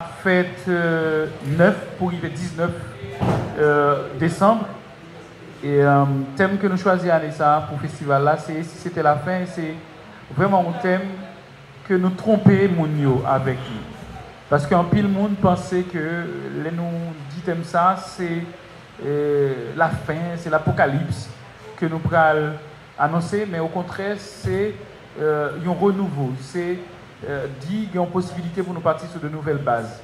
fête 9 pour arriver 19 décembre. Et le thème que nous choisissons pour le festival là, c'est si c'était la fin, c'est vraiment un thème que nous tromper Mounio avec nous. Parce qu'en pile monde pensait que les nous dit thème ça, c'est la fin, c'est l'apocalypse que nous pourrons annoncer, mais au contraire, c'est un renouveau. C'est dit qu'il y a une possibilité pour nous partir sur de nouvelles bases.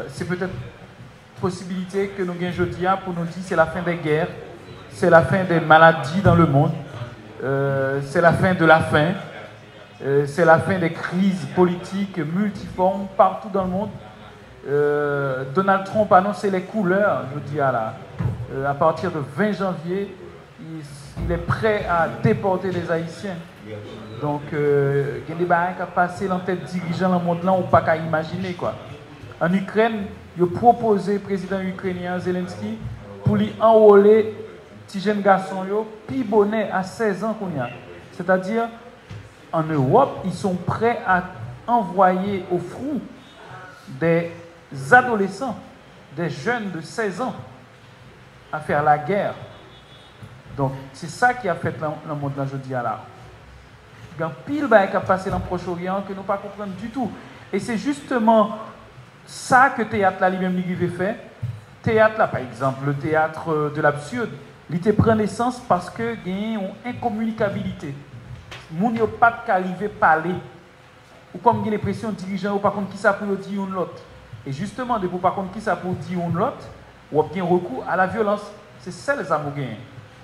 C'est peut-être possibilité que nous gagnons aujourd'hui pour nous dire c'est la fin des guerres, c'est la fin des maladies dans le monde, c'est la fin de la faim, c'est la fin des crises politiques multiformes partout dans le monde. Donald Trump a annoncé les couleurs, je dis à partir de 20 janvier, il est prêt à déporter les Haïtiens. Donc, il y a des choses qui ont passé dans la tête dirigeant dans le monde là, on ne peut pas imaginer quoi. En Ukraine, il a proposé au président ukrainien Zelensky pour lui enrôler petit jeune garçon puis bonnet à 16 ans qu'on y a. C'est-à-dire, en Europe, ils sont prêts à envoyer au front des adolescents, des jeunes de 16 ans à faire la guerre. Donc, c'est ça qui a fait le monde aujourd'hui là. Il y a un pile qui a passé dans le Proche-Orient que nous ne pas comprendre du tout. Et c'est justement ça que le théâtre là lui-même lui fait. Théâtre là, par exemple, le théâtre de l'absurde, il prend naissance parce que il y a une incommunicabilité. Moun yo pas qu'arriver à parler. Ou comme il y a l'impression dirigeant ou par contre qui ça pour dire une l'autre. Et justement, de par contre qui ça pour dire une l'autre, ou bien recours à la violence. C'est ça les armes gagnent.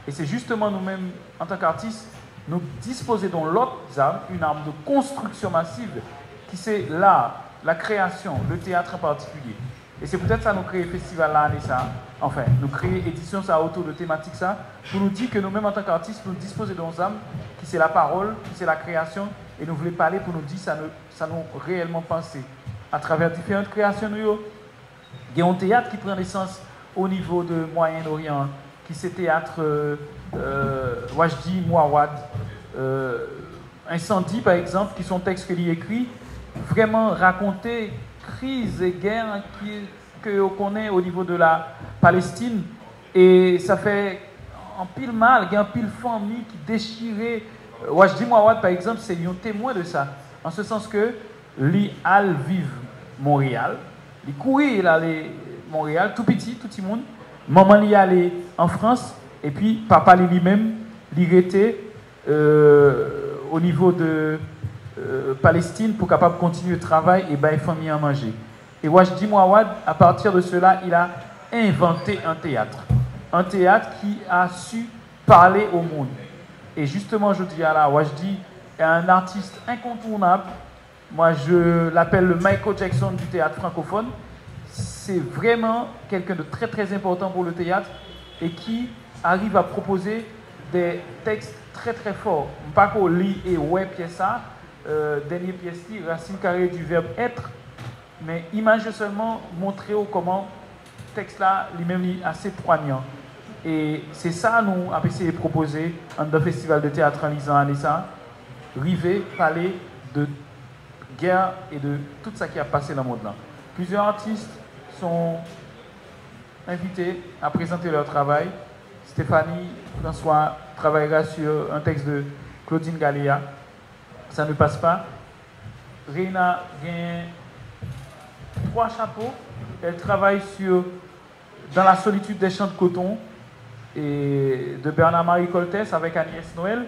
Et c'est justement nous-mêmes, en tant qu'artistes, nous disposer dans l'autre arme, une arme de construction massive, qui c'est l'art, la création, le théâtre en particulier. Et c'est peut-être ça nous créer festival là, ça. Enfin, nous créer édition ça autour de thématiques ça, pour nous dire que nous-mêmes en tant qu'artistes, nous disposer dans âme, qui c'est la parole, qui c'est la création, et nous voulons parler pour nous dire ça nous réellement penser. À travers différentes créations, il y a un théâtre qui prend naissance au niveau de Moyen-Orient, qui c'est théâtre Wajdi Mouawad, Incendie par exemple, qui sont textes qu'il écrit, vraiment raconter crise et guerre que connaît au niveau de la Palestine, et ça fait un pile mal, il y a un pile famille qui déchirait. Wajdi Mouawad par exemple, c'est un témoin de ça, en ce sens que lui al vive Montréal, il courait il allait Montréal tout petit, tout le monde, maman il allait en France, et puis papa lui-même il était au niveau de Palestine pour capable continuer le travail et ben famille à manger. Et Wajdi Mouawad, à partir de cela, il a inventé un théâtre qui a su parler au monde. Et justement, je dis là, Wajdi est un artiste incontournable. Moi, je l'appelle le Michael Jackson du théâtre francophone. C'est vraiment quelqu'un de très très important pour le théâtre et qui arrive à proposer des textes très très forts. Pas qu'on lit et ouais pièce ça, dernière pièce racine carrée du verbe être, mais imagine seulement montrer comment le texte là lui-même est assez poignant. Et c'est ça nous avons essayé de proposer dans le festival de théâtre en lisant Anissa, river, parler de guerre et de tout ça qui a passé dans le monde là. Plusieurs artistes sont invités à présenter leur travail. Stéphanie François travaillera sur un texte de Claudine Galéa. Ça ne passe pas. Reina gagne 3 chapeaux. Elle travaille sur Dans la solitude des champs de coton et de Bernard-Marie Coltès avec Agnès Noël.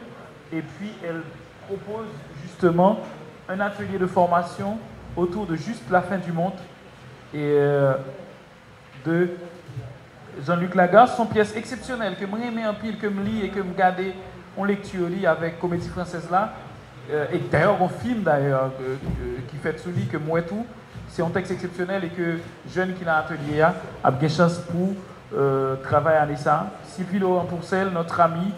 Et puis elle propose justement un atelier de formation autour de Juste la fin du monde et de Jean-Luc Lagarde, son pièce exceptionnelle que moi j'aime en pile, que je lis et que je regarde en lecture avec Comédie Française là. Et d'ailleurs, un film d'ailleurs qui fait sous lui que moi tout, c'est un texte exceptionnel et que jeune qui l'a atelier a bien chance pour travailler à ça. Sylvie Laurent Pourcel, notre ami,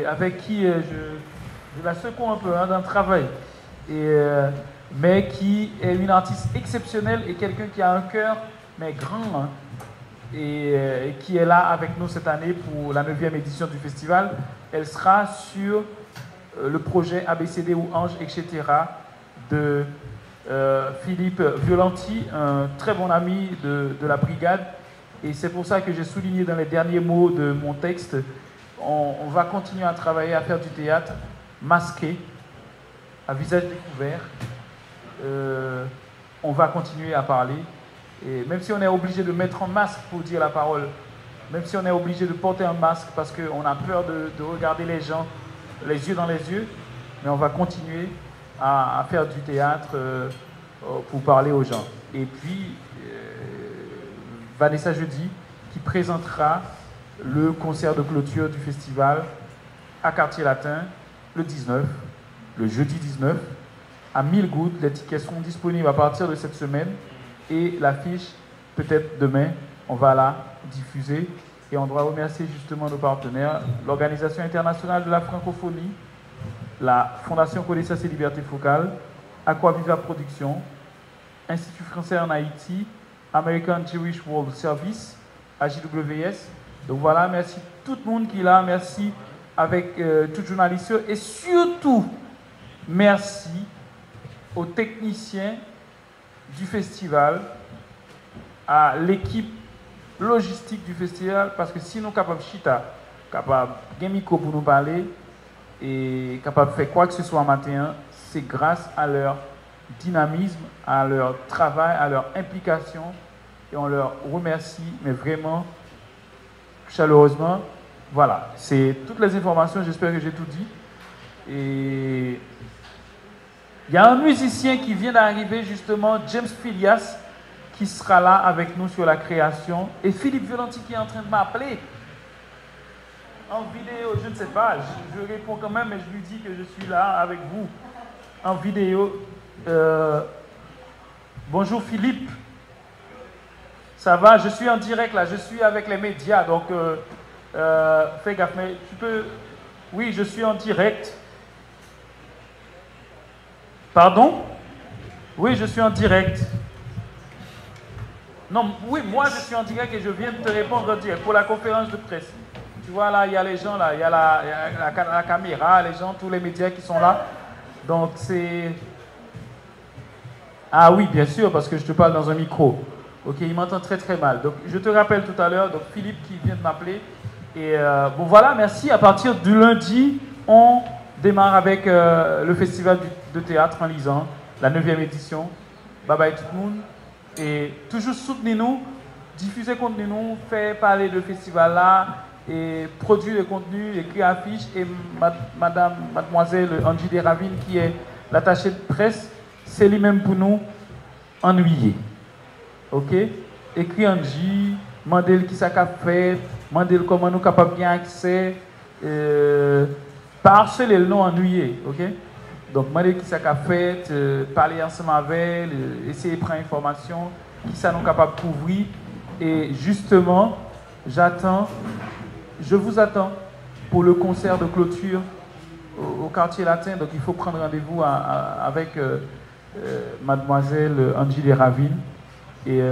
avec qui je la secoue un peu dans le travail. Mais qui est une artiste exceptionnelle et quelqu'un qui a un cœur mais grand. Hein, et qui est là avec nous cette année pour la 9e édition du festival. Elle sera sur le projet ABCD ou Ange, etc. de Philippe Violenti, un très bon ami de la brigade. Et c'est pour ça que j'ai souligné dans les derniers mots de mon texte, on va continuer à travailler, à faire du théâtre masqué, à visage découvert. On va continuer à parler. Et même si on est obligé de mettre un masque pour dire la parole, même si on est obligé de porter un masque parce qu'on a peur de regarder les gens les yeux dans les yeux, mais on va continuer à faire du théâtre pour parler aux gens. Et puis, Vanessa Jeudi, qui présentera le concert de clôture du festival à Quartier Latin le 19, le jeudi 19, à 1000 gouttes. Les tickets seront disponibles à partir de cette semaine et l'affiche, peut-être demain, on va la diffuser. Et on doit remercier justement nos partenaires, l'Organisation internationale de la francophonie, la Fondation Connaissance et Liberté Focale, Aquaviva Productions, Institut français en Haïti, American Jewish World Service, AJWS. Donc voilà, merci tout le monde qui est là, merci avec tout journaliste et surtout merci aux techniciens du festival, à l'équipe logistique du festival, parce que si nous sommes capables de chita, capables de micro pour nous parler et capables de faire quoi que ce soit matin, c'est grâce à leur dynamisme, à leur travail, à leur implication, et on leur remercie, mais vraiment chaleureusement. Voilà, c'est toutes les informations, j'espère que j'ai tout dit. Et il y a un musicien qui vient d'arriver justement, James Filias, qui sera là avec nous sur la création. Et Philippe Violenti qui est en train de m'appeler en vidéo, je ne sais pas, je réponds quand même, mais je lui dis que je suis là avec vous en vidéo. Bonjour Philippe, ça va? Je suis en direct là, je suis avec les médias, donc fais gaffe, mais tu peux... Oui, je suis en direct. Pardon? Oui, je suis en direct. Non, oui, moi je suis en direct et je viens de te répondre en direct pour la conférence de presse. Tu vois là, il y a les gens là, il y a la caméra, les gens, tous les médias qui sont là. Donc c'est... Ah oui, bien sûr, parce que je te parle dans un micro. Ok, il m'entend très très mal. Donc je te rappelle tout à l'heure, donc Philippe qui vient de m'appeler. Et bon voilà, merci. À partir du lundi, on démarre avec le festival de théâtre en lisant, la 9e édition. Bye bye tout le monde. Et toujours soutenez-nous, diffusez contenu-nous, faites parler de festival là, et produire le contenu, écrire affiches. Et mademoiselle Angie Desravines, qui est l'attachée de presse, c'est lui-même pour nous ennuyer. Ok? Écris Angie, demandez-le qui ça qu'a fait, demandez-le comment nous sommes capables de bien accès, pas harceler le nom ennuyer. Ok? Donc, demandez qui ça qu'a fait, parler ensemble avec elle, essayer de prendre information, qui ça nous capable de couvrir. Et justement, je vous attends pour le concert de clôture au Quartier Latin. Donc, il faut prendre rendez-vous avec mademoiselle Angie Desravines. Et